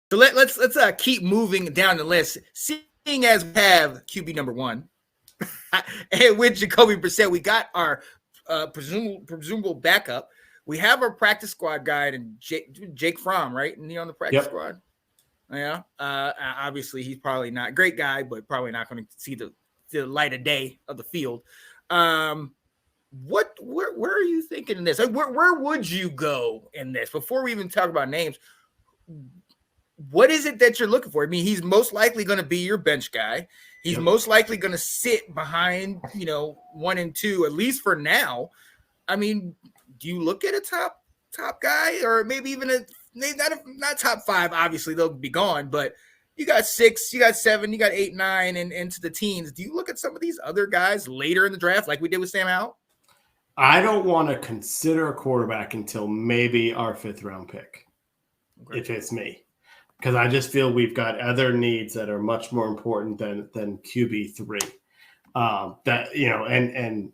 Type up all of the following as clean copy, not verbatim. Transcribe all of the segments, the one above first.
So let's keep moving down the list. Seeing as we have QB number 1, and with Jacoby Brissett, we got our presumable backup. We have our practice squad guy and Jake Fromm, right? And he on the practice squad. Yeah. Obviously, he's probably not a great guy, but probably not going to see the light of day of the field. Where are you thinking in this? Like, where would you go in this? Before we even talk about names, what is it that you're looking for? I mean, he's most likely going to be your bench guy. He's most likely going to sit behind, 1 and 2, at least for now. I mean, do you look at a top guy, or maybe even not top 5? Obviously, they'll be gone, but you got 6, you got 7, you got 8, 9, and into the teens. Do you look at some of these other guys later in the draft, like we did with Sam Howell? I don't want to consider a quarterback until maybe our 5th round pick, if it's me. Because I just feel we've got other needs that are much more important than QB3. And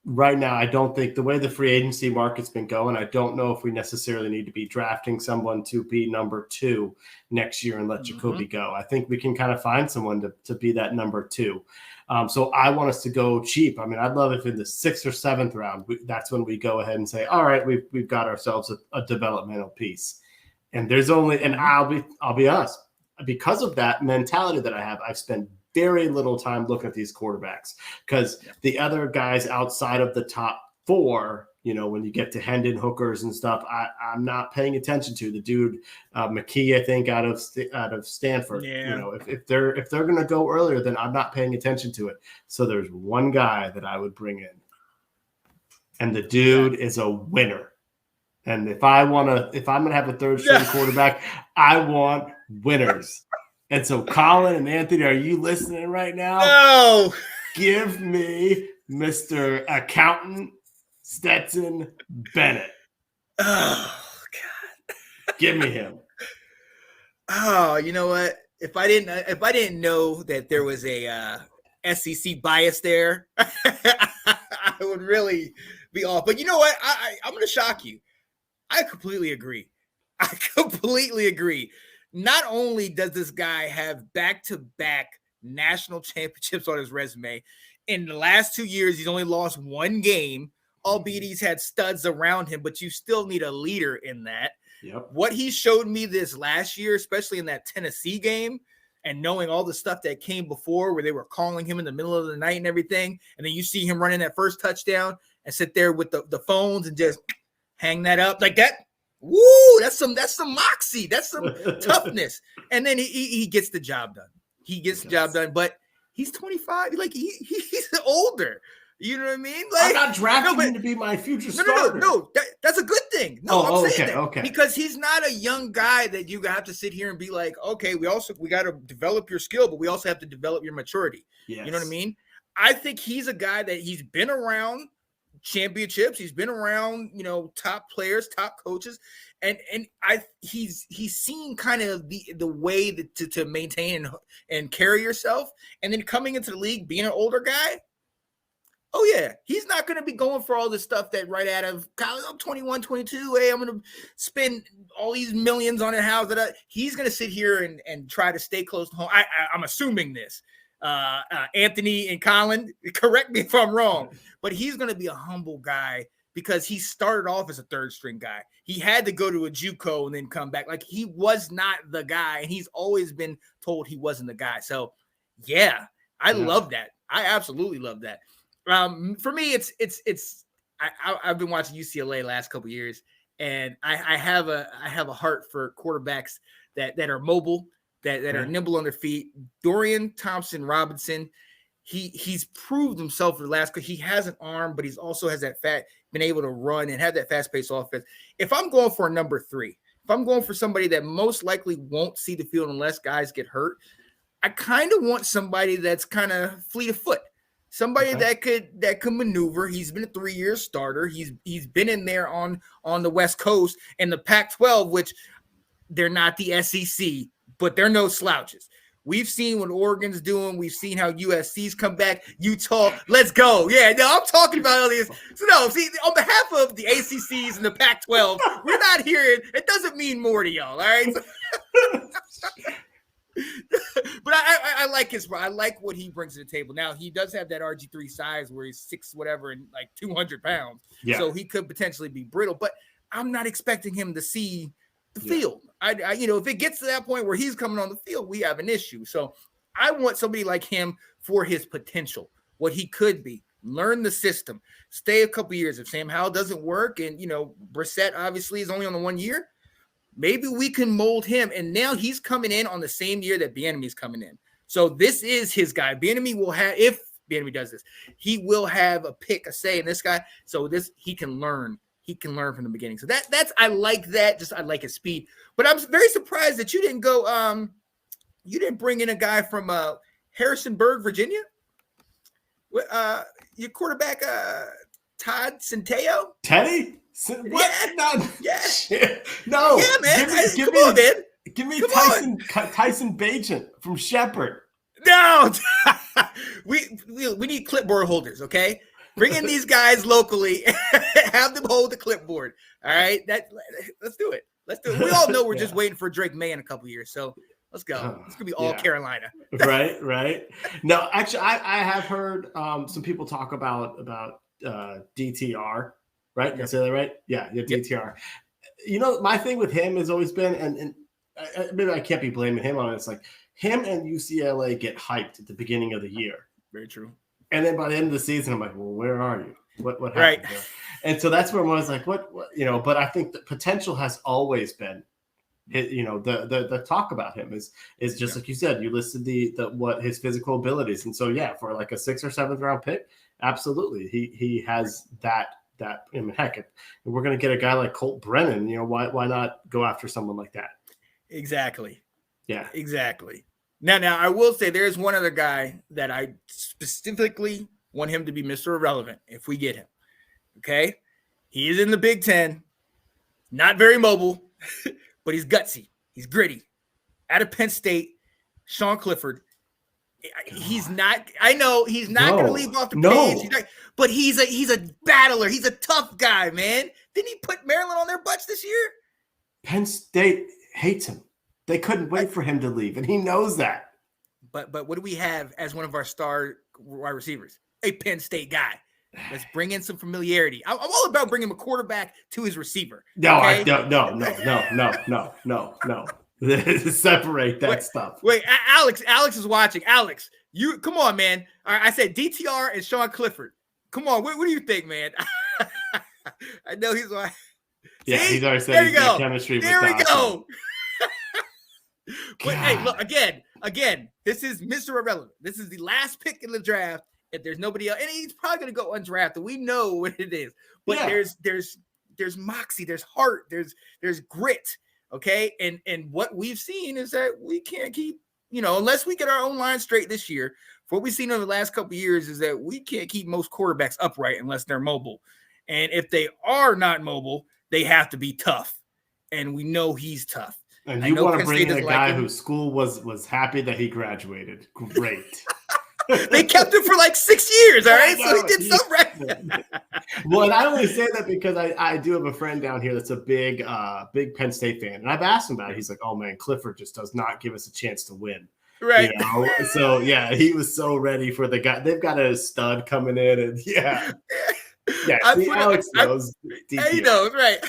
right now, I don't think the way the free agency market's been going, I don't know if we necessarily need to be drafting someone to be number 2 next year and let Jacoby go. I think we can kind of find someone to be that number 2. So I want us to go cheap. I mean, I'd love if in the 6th or 7th round, that's when we go ahead and say, all right, we've got ourselves a developmental piece. And there's only, and I'll be honest, because of that mentality that I have, I've spent very little time looking at these quarterbacks, because the other guys outside of the top 4, when you get to Hendon Hookers and stuff, I'm not paying attention to. The dude McKee, I think, out of Stanford. Yeah. If they're going to go earlier, then I'm not paying attention to it. So there's one guy that I would bring in, and the dude is a winner. And if I'm going to have a 3rd string quarterback, I want winners. And so, Colin and Anthony, are you listening right now? No. Give me Mr. Accountant Stetson Bennett. Oh, God. Give me him. Oh, you know what? If I didn't know that there was a SEC bias there, I would really be off. But you know what? I'm going to shock you. I completely agree. Not only does this guy have back-to-back national championships on his resume, in the last 2 years, he's only lost 1 game, albeit he's had studs around him, but you still need a leader in that. Yep. What he showed me this last year, especially in that Tennessee game, and knowing all the stuff that came before where they were calling him in the middle of the night and everything, and then you see him running that first touchdown and sit there with the phones and just hang that up like that. Woo! That's some moxie. That's some toughness. And then he gets the job done. The job done, but he's 25. Like he's older. You know what I mean? Like, I'm not drafting him to be my future starter. No. That's a good thing. No, I'm saying that. Okay. Because he's not a young guy that you have to sit here and be like, okay, we got to develop your skill, but we also have to develop your maturity. Yes. You know what I mean? I think he's a guy that he's been around championships. He's been around, top players, top coaches, and he's seen kind of the way to maintain and carry yourself. And then coming into the league, being an older guy, oh yeah, he's not going to be going for all this stuff that right out of college. I'm 21, 22. Hey, I'm going to spend all these millions on a house. He's going to sit here and try to stay close to home. I'm assuming this. Anthony and Colin, correct me if I'm wrong, but he's going to be a humble guy because he started off as a 3rd string guy. He had to go to a JUCO and then come back. Like, he was not the guy, and he's always been told he wasn't the guy. So yeah, I love that. I absolutely love that. For me, I've been watching UCLA last couple of years, and I have a heart for quarterbacks that are mobile, that are nimble on their feet. Dorian Thompson-Robinson, he's proved himself for the last. He has an arm, but he's also has been able to run and have that fast-paced offense. If I'm going for a number 3, if I'm going for somebody that most likely won't see the field unless guys get hurt, I kind of want somebody that's kind of fleet of foot. Somebody that could maneuver. He's been a 3-year starter. He's been in there on the West Coast and the Pac-12, which they're not the SEC, but they're no slouches. We've seen what Oregon's doing. We've seen how USC's come back. Utah, let's go. Yeah, no, I'm talking about all this. So no, see, on behalf of the ACCs and the Pac-12, we're not hearing. It doesn't mean more to y'all, all right? But I like I like what he brings to the table. Now he does have that RG3 size where he's 6 whatever and like 200 pounds. Yeah. So he could potentially be brittle, but I'm not expecting him to see the field. I if it gets to that point where he's coming on the field, we have an issue. So I want somebody like him for his potential, what he could be. Learn the system, stay a couple years. If Sam Howell doesn't work, and Brissett obviously is only on the 1 year, maybe we can mold him. And now he's coming in on the same year that Bieniemy's coming in. So this is his guy. Bieniemy will have, if Bieniemy does this, he will have a say in this guy. So he can learn. He can learn from the beginning. So that's I like that. Just I like his speed. But I'm very surprised that you didn't go. You didn't bring in a guy from Harrisonburg, Virginia. Your quarterback, Todd Centeio. Teddy. What? Yeah. No. Yeah, man. Give me Tyson Bagent from Shepherd. No. we need clipboard holders, okay? Bring in these guys locally. Have them hold the clipboard. All right? Let's do it. We all know we're just waiting for Drake May in a couple years, so let's go. It's gonna be all Carolina. Right. No, actually, I have heard some people talk about DTR. Right? Did I say that right? Yeah, DTR. Yep. My thing with him has always been, and maybe I can't be blaming him on it. It's like him and UCLA get hyped at the beginning of the year. Very true. And then by the end of the season, I'm like, well, where are you? What happened there? And so that's where I was like, what, but I think the potential has always been, the talk about him is just like you said, you listed the what his physical abilities. And so, for like a 6th or 7th round pick, absolutely. He has that, heck, if we're going to get a guy like Colt Brennan, why not go after someone like that? Exactly. Yeah, exactly. Now I will say there's one other guy that I specifically want him to be Mr. Irrelevant if we get him. Okay. He is in the Big Ten, not very mobile, but he's gutsy. He's gritty. Out of Penn State, Sean Clifford. He's not. I know he's not going to leave off the page. But he's a battler. He's a tough guy, man. Didn't he put Maryland on their butts this year? Penn State hates him. They couldn't wait for him to leave, and he knows that. But what do we have as one of our star wide receivers? A Penn State guy. Let's bring in some familiarity. I'm all about bringing a quarterback to his receiver. No. Separate that stuff. Wait, Alex is watching. Alex, you come on, man. All right, I said DTR and Sean Clifford. Come on, what do you think, man? I know he's like, he's already said he's got chemistry. There we go. But hey, look again. This is Mr. Irrelevant. This is the last pick in the draft. If there's nobody else, and he's probably going to go undrafted. We know what it is. But there's moxie, there's heart, there's grit. Okay, and what we've seen is that we can't keep, unless we get our own line straight this year. What we've seen over the last couple of years is that we can't keep most quarterbacks upright unless they're mobile. And if they are not mobile, they have to be tough. And we know he's tough. And you want to bring in a guy whose school was happy that he graduated. Great. They kept him for like 6 years, all right? So he did some right. Well, and I only say that because I do have a friend down here that's a big Penn State fan. And I've asked him about it. He's like, oh, man, Clifford just does not give us a chance to win. Right. So, he was so ready for the guy. They've got a stud coming in. And, Alex knows. He knows, right.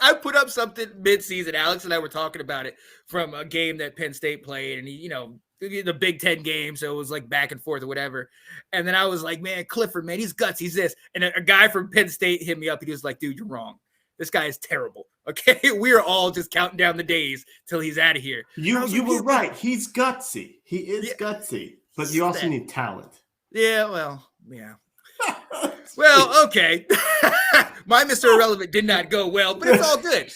I put up something mid-season. Alex and I were talking about it from a game that Penn State played. And, the Big Ten game, so it was like back and forth or whatever. And then I was like, man, Clifford, man, he's guts, he's this. And a guy from Penn State hit me up. He was like, dude, you're wrong. This guy is terrible. Okay, we are all just counting down the days till he's out of here. You were right. He's gutsy. He is gutsy, but you also need talent. Yeah, well, yeah. Well, okay. My Mr. Irrelevant did not go well, but it's all good.